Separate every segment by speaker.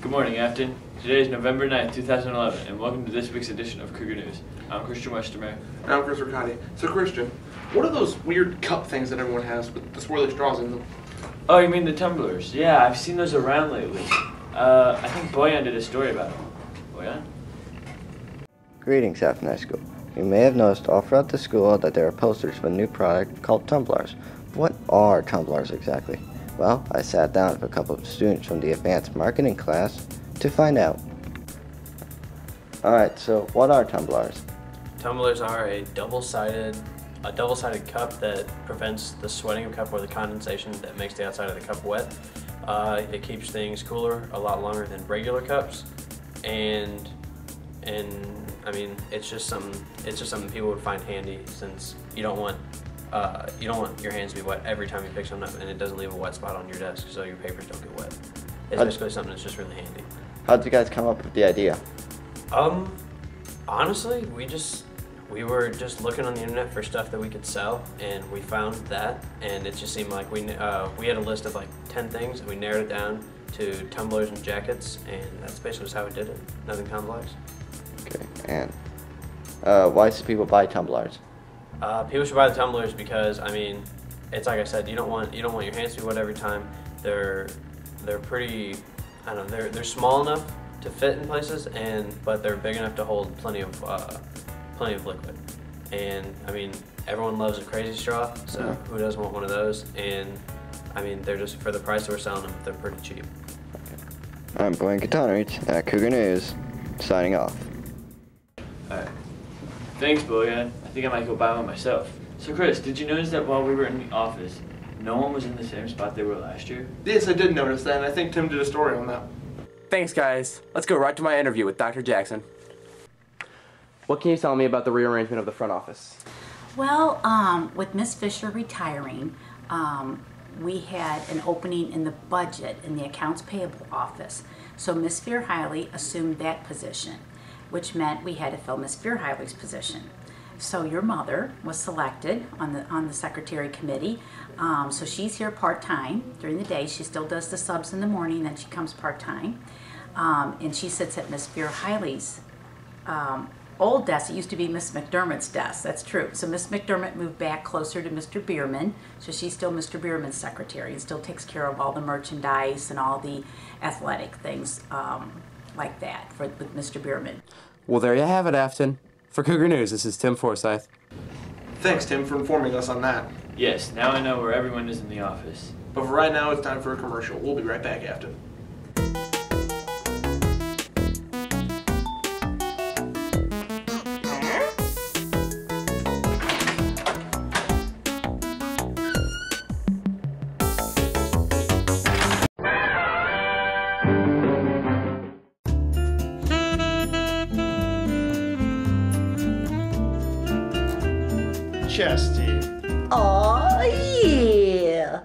Speaker 1: Good morning, Affton. Today is November 9th, 2011, and welcome to this week's edition of Cougar News. I'm Christian Westermeyer.
Speaker 2: And I'm Chris Riccati. So Christian, what are those weird cup things that everyone has with the swirly straws in them?
Speaker 1: Oh, you mean the tumblers? Yeah, I've seen those around lately. I think Boyan did a story about them. Boyan?
Speaker 3: Greetings, Affton High School. You may have noticed all throughout the school that there are posters for a new product called tumblers. What are tumblers exactly? Well, I sat down with a couple of students from the advanced marketing class to find out. Alright, so what are tumblers?
Speaker 4: Tumblers are a double-sided cup that prevents the sweating of the cup or the condensation that makes the outside of the cup wet. It keeps things cooler a lot longer than regular cups, and I mean it's just something people would find handy, since you don't want your hands to be wet every time you pick something up, and it doesn't leave a wet spot on your desk so your papers don't get wet. It's basically something that's just really handy.
Speaker 3: How did you guys come up with the idea?
Speaker 4: Honestly, we were just looking on the internet for stuff that we could sell, and we found that, and it just seemed like we had a list of like 10 things, and we narrowed it down to tumblers and jackets, and that's basically just how we did it. Nothing complex.
Speaker 3: Okay, and why should people buy tumblers?
Speaker 4: People should buy the tumblers because, I mean, it's like I said, you don't want your hands to be wet every time. They're pretty, I don't know, they're small enough to fit in places, but they're big enough to hold plenty of liquid. And I mean, everyone loves a crazy straw, so who doesn't want one of those? And I mean, they're just, for the price that we're selling them, they're pretty cheap.
Speaker 3: Okay. I'm Blaine Katonrich at Cougar News, signing off.
Speaker 1: Alright. Thanks, Boyan. I think I might go buy one myself. So Chris, did you notice that while we were in the office, no one was in the same spot they were last year?
Speaker 2: Yes, I did notice that, and I think Tim did a story on that.
Speaker 5: Thanks, guys. Let's go right to my interview with Dr. Jackson. What can you tell me about the rearrangement of the front office?
Speaker 6: Well, with Miss Fisher retiring, we had an opening in the budget in the accounts payable office. So Miss Fearhiley assumed that position, which meant we had to fill Miss Fearhiley's position. So your mother was selected on the secretary committee. So she's here part-time during the day. She still does the subs in the morning, then she comes part-time. And she sits at Miss Fearhiley's old desk. It used to be Miss McDermott's desk, that's true. So Miss McDermott moved back closer to Mr. Bierman, so she's still Mr. Bierman's secretary and still takes care of all the merchandise and all the athletic things like that with Mr. Bierman.
Speaker 5: Well, there you have it, Affton. For Cougar News, this is Tim Forsyth.
Speaker 2: Thanks, Tim, for informing us on that.
Speaker 1: Yes, now I know where everyone is in the office.
Speaker 2: But for right now, it's time for a commercial. We'll be right back, Affton.
Speaker 7: Chesty.
Speaker 6: Oh yeah!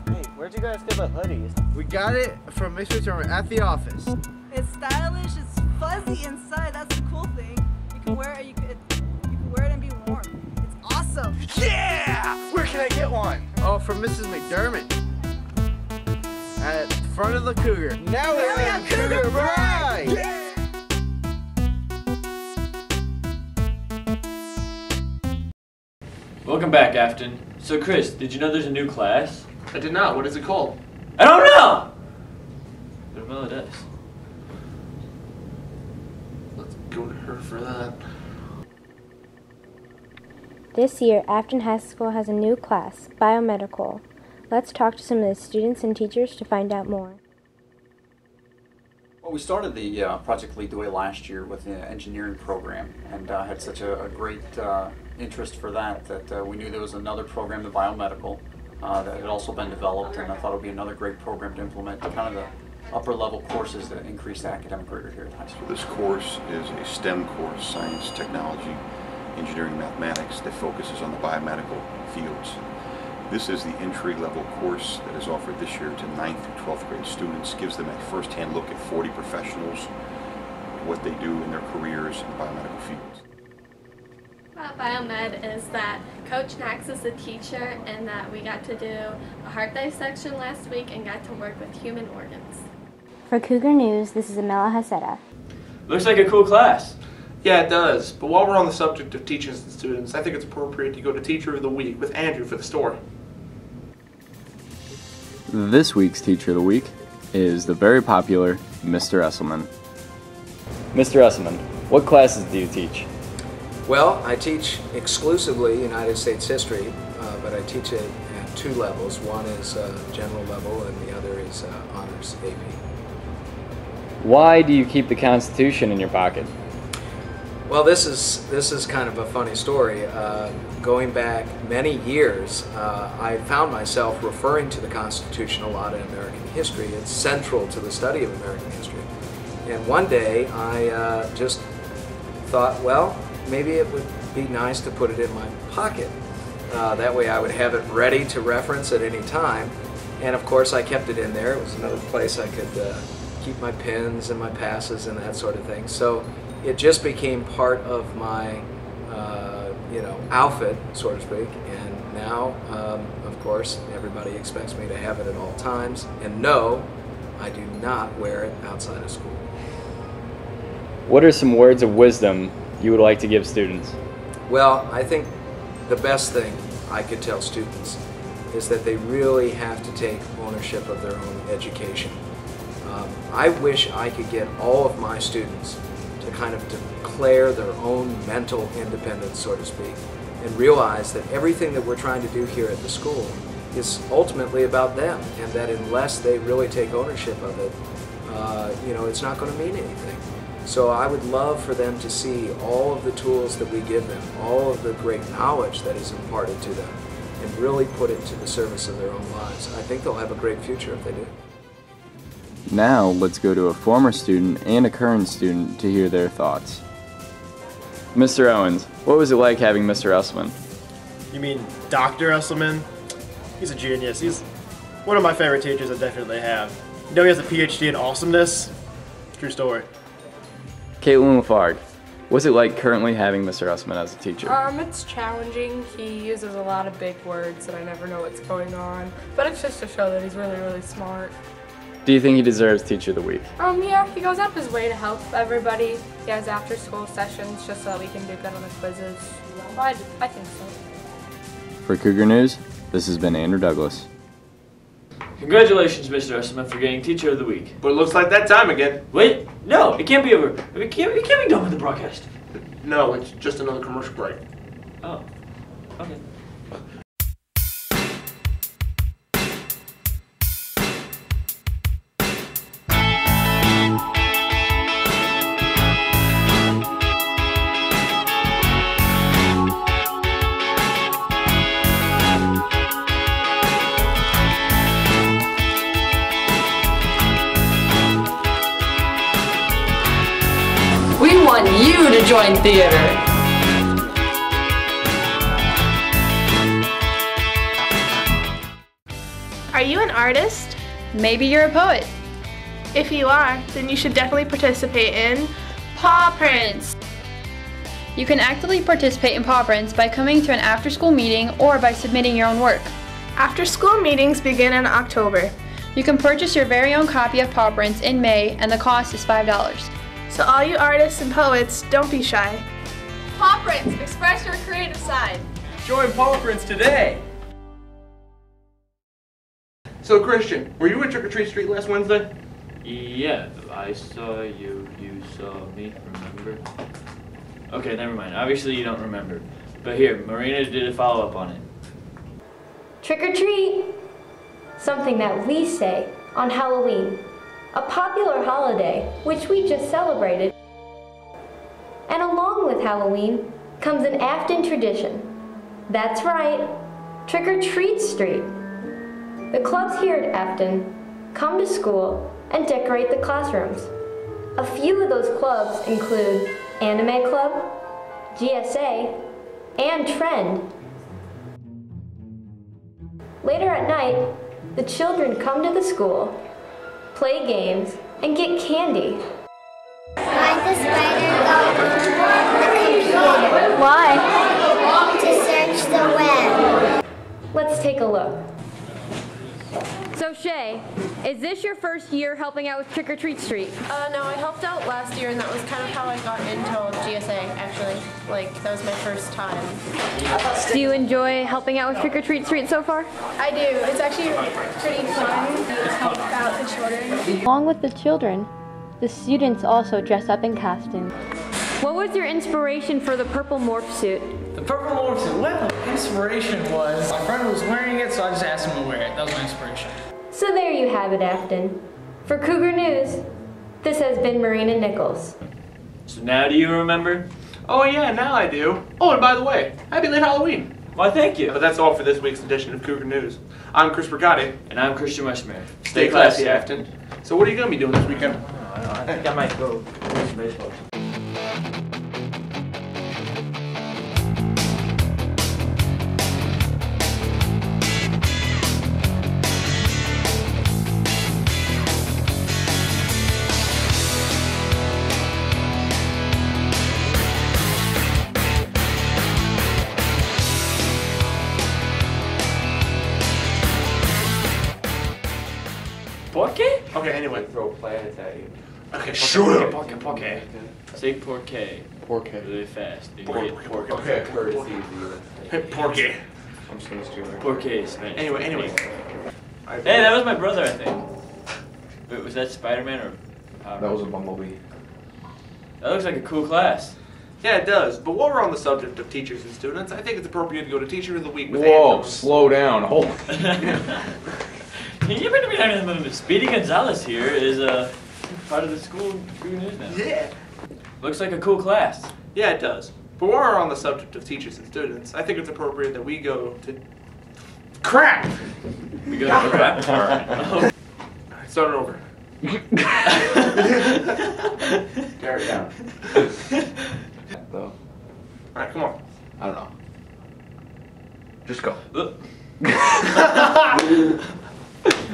Speaker 7: Hey, where'd you guys get the hoodies? We got it from Miss McDermott at the office.
Speaker 8: It's stylish, it's fuzzy inside, that's the cool thing. You can wear it, you can wear it and be warm. It's awesome!
Speaker 7: Yeah! Where can I get one? Oh, from Mrs. McDermott. At the front of the Cougar. Now we're on Cougar Pride! Yeah!
Speaker 1: Welcome back, Affton. So Chris, did you know there's a new class?
Speaker 2: I did not. What is it called?
Speaker 1: I don't know! But Mila does.
Speaker 2: Let's go to her for that.
Speaker 9: This year, Affton High School has a new class, Biomedical. Let's talk to some of the students and teachers to find out more.
Speaker 10: Well, we started the Project Lead the Way last year with the engineering program, and had such a great interest for that we knew there was another program, the biomedical, that had also been developed, and I thought it would be another great program to implement kind of the upper level courses that increase the academic rigor here at high school.
Speaker 11: This course is a STEM course, science, technology, engineering, mathematics, that focuses on the biomedical fields. This is the entry-level course that is offered this year to 9th through 12th grade students, gives them a first-hand look at 40 professionals, what they do in their careers in the biomedical fields.
Speaker 12: Biomed is that Coach Knox is the teacher, and that we got to do a heart dissection last week and got to work with human organs.
Speaker 9: For Cougar News, this is Amela Haseda.
Speaker 1: Looks like a cool class.
Speaker 2: Yeah, it does. But while we're on the subject of teachers and students, I think it's appropriate to go to Teacher of the Week with Andrew for the story.
Speaker 13: This week's Teacher of the Week is the very popular Mr. Esselman. Mr. Esselman, what classes do you teach?
Speaker 14: Well, I teach exclusively United States history, but I teach it at two levels. One is general level and the other is honors AP.
Speaker 13: Why do you keep the Constitution in your pocket?
Speaker 14: Well, this is kind of a funny story. Going back many years, I found myself referring to the Constitution a lot in American history. It's central to the study of American history. And one day I just thought, well, maybe it would be nice to put it in my pocket. That way I would have it ready to reference at any time. And of course I kept it in there. It was another place I could keep my pens and my passes and that sort of thing. So it just became part of my outfit, so to speak. And now, of course, everybody expects me to have it at all times. And no, I do not wear it outside of school.
Speaker 13: What are some words of wisdom you would like to give students?
Speaker 14: Well, I think the best thing I could tell students is that they really have to take ownership of their own education. I wish I could get all of my students to kind of declare their own mental independence, so to speak, and realize that everything that we're trying to do here at the school is ultimately about them, and that unless they really take ownership of it, it's not going to mean anything. So I would love for them to see all of the tools that we give them, all of the great knowledge that is imparted to them, and really put it to the service of their own lives. I think they'll have a great future if they do.
Speaker 13: Now let's go to a former student and a current student to hear their thoughts. Mr. Owens, what was it like having Mr. Esselman?
Speaker 15: You mean Dr. Esselman? He's a genius. He's one of my favorite teachers I definitely have. You know he has a PhD in awesomeness? True story.
Speaker 13: Caitlin Lafargue, what's it like currently having Mr. Esselman as a teacher?
Speaker 16: It's challenging. He uses a lot of big words and I never know what's going on. But it's just to show that he's really, really smart.
Speaker 13: Do you think he deserves Teacher of the Week?
Speaker 16: Yeah, he goes out of his way to help everybody. He has after school sessions just so that we can do good on the quizzes. I think so.
Speaker 13: For Cougar News, this has been Andrew Douglas.
Speaker 1: Congratulations, Mr. Esselman, for getting Teacher of the Week.
Speaker 2: But it looks like that time again.
Speaker 1: Wait, no, it can't be over. It can't be done with the broadcast.
Speaker 2: No, it's just another commercial break.
Speaker 1: Oh, okay.
Speaker 17: We want you to join theater.
Speaker 18: Are you an artist?
Speaker 19: Maybe you're a poet.
Speaker 18: If you are, then you should definitely participate in
Speaker 19: Paw Prints. You can actively participate in Paw Prints by coming to an after-school meeting or by submitting your own work.
Speaker 18: After-school meetings begin in October.
Speaker 19: You can purchase your very own copy of Paw Prints in May, and the cost is $5.
Speaker 18: So all you artists and poets, don't be shy.
Speaker 17: Paw Prints, express your creative side.
Speaker 5: Join Paw Prints today.
Speaker 2: So Christian, were you at Trick-or-Treat Street last Wednesday?
Speaker 1: Yeah, I saw you, you saw me, remember? Okay, never mind. Obviously you don't remember. But here, Marina did a follow-up on it.
Speaker 9: Trick or treat! Something that we say on Halloween.
Speaker 20: a popular holiday which we just celebrated. And along with Halloween comes an Affton tradition. That's right, Trick or Treat Street. The clubs here at Affton come to school and decorate the classrooms. A few of those clubs include Anime Club, GSA, and Trend. Later at night, the children come to the school, play games, and get candy.
Speaker 21: Why does the spider go on the computer?
Speaker 20: Why?
Speaker 21: To search the web.
Speaker 20: Let's take a look.
Speaker 22: So Shay, is this your first year helping out with Trick or Treat Street?
Speaker 23: No, I helped out last year, and that was kind of how I got into GSA, actually. Like, that was my first time.
Speaker 22: Do you enjoy helping out with Trick or Treat Street so far?
Speaker 23: I do. It's actually pretty fun to help out the children.
Speaker 9: Along with the children, the students also dress up in costumes.
Speaker 22: What was your inspiration for the purple morph suit?
Speaker 24: The purple morph suit, well, inspiration was, my friend was wearing it, so I just asked him to wear it. That was my inspiration.
Speaker 20: So there you have it, Affton. For Cougar News, this has been Marina Nichols.
Speaker 1: So now do you remember?
Speaker 2: Oh yeah, now I do. Oh, and by the way, happy late Halloween.
Speaker 1: Why, thank you.
Speaker 2: But that's all for this week's edition of Cougar News. I'm Chris Brigatti.
Speaker 1: And I'm Christian Westmere.
Speaker 2: Stay classy, Affton. So what are you going to be doing this weekend?
Speaker 1: I think I might go play some baseball. Porqué?
Speaker 2: Okay, anyway.
Speaker 5: Throw planets at you.
Speaker 2: Okay, shut up.
Speaker 1: Porqué. Say porqué.
Speaker 5: Porqué.
Speaker 1: Really fast.
Speaker 2: Porqué.
Speaker 5: Okay,
Speaker 2: Porqué.
Speaker 5: I'm just gonna steal it.
Speaker 1: Porqué, Spanish.
Speaker 2: Anyway.
Speaker 1: Hey, that was my brother, I think. Wait, was that Spider-Man or Power?
Speaker 5: That was a bumblebee.
Speaker 1: That looks like a cool class.
Speaker 2: Yeah, it does. But while we're on the subject of teachers and students, I think it's appropriate to go to Teacher of the Week with
Speaker 13: Whoa,
Speaker 2: Andrew.
Speaker 13: slow down. Hold.
Speaker 1: You better be talking Speedy Gonzalez here is part of the school news now.
Speaker 2: Yeah.
Speaker 1: Looks like a cool class.
Speaker 2: Yeah, it does. But while we're on the subject of teachers and students, I think it's appropriate that we go to... Crap!
Speaker 1: We go to crap?
Speaker 2: Alright, start it over.
Speaker 5: Tear it down. Though.
Speaker 2: Alright, come on.
Speaker 5: I don't know. Just go.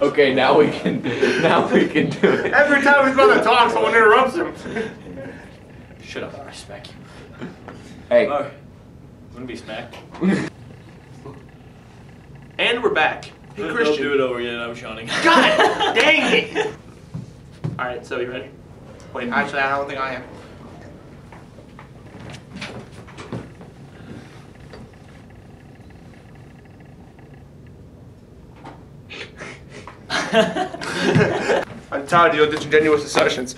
Speaker 5: Okay, now we can do it.
Speaker 2: Every time he's about to talk, someone interrupts him.
Speaker 1: Shut up, I smack you.
Speaker 5: Hey.
Speaker 1: Oh, wouldn't be smacked.
Speaker 2: And we're back. Hey,
Speaker 1: Don't
Speaker 2: Christian.
Speaker 1: do it over yet, I'm shawning.
Speaker 2: God dang it! Alright, so you ready? Wait, actually, I don't think I am. I'm tired of your disingenuous assertions.